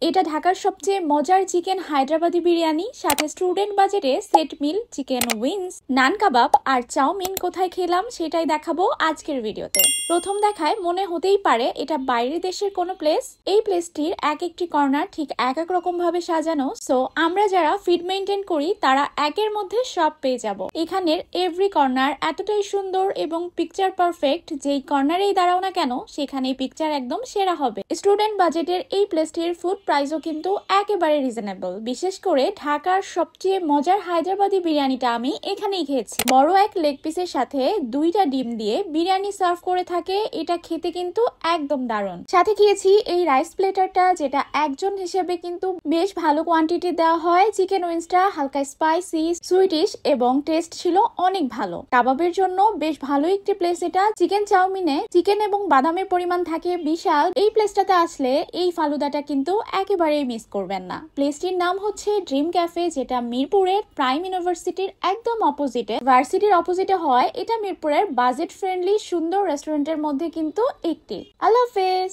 এটা ঢাকার সবচেয়ে মজার চিকেন হায়দ্রাবাদি বিরিয়ানি, সাথে স্টুডেন্ট বাজেটে সেট মিল, চিকেন উইংস, নান কাবাব আর চাউমিন কোথায় খেলাম সেটাই দেখাবো আজকের ভিডিওতে। প্রথম দেখায় মনে হতেই পারে এটা বাইরের দেশের কোনো প্লেস। এই প্লেসটির এক একটি কর্নার ঠিক এক এক রকম ভাবে সাজানো, সো আমরা যারা ফিড মেনটেন করি তারা একের মধ্যে সব পেয়ে যাব। এখানের এভরি কর্নার এতটাই সুন্দর এবং পিকচার পারফেক্ট, যেই কর্নারেই দাঁড়াও না কেন সেখানেই পিকচার একদম সেরা হবে। স্টুডেন্ট বাজেটের এই প্লেসটির ফুড প্রাইসও কিন্তু একেবারে রিজনেবল। বিশেষ করে ঢাকার সবচেয়ে মজার হায়দ্রাবাদি বিরিয়ানিটা আমি এখানেই খেয়েছি। বড় এক লেগ পিসের সাথে 2টা ডিম দিয়ে বিরিয়ানি সার্ভ করে থাকে, এটা খেতে কিন্তু একদম দারুণ। সাথে খেয়েছি এই রাইস প্লেটারটা, যেটা একজন হিসেবে কিন্তু বেশ ভালো কোয়ান্টিটি দেওয়া হয়। চিকেন উইংসটা হালকা স্পাইসি, সুইটিশ এবং টেস্ট ছিল অনেক ভালো। কাবাবের জন্য বেশ ভালো একটি প্লেস এটা। চিকেন চাউমিনে চিকেন এবং বাদামের পরিমাণ থাকে বিশাল। এই প্লেসটাতে আসলে এই ফালুদাটা কিন্তু একেবারেই মিস করবেন না। প্লেসটির নাম হচ্ছে ড্রিম ক্যাফে, যেটা মিরপুরের প্রাইম ইউনিভার্সিটির একদম অপোজিটে। ভার্সিটির অপোজিটে হয় এটা মিরপুরের বাজেট ফ্রেন্ডলি সুন্দর রেস্টুরেন্টের মধ্যে কিন্তু একটি। আল্লাহ হাফেজ।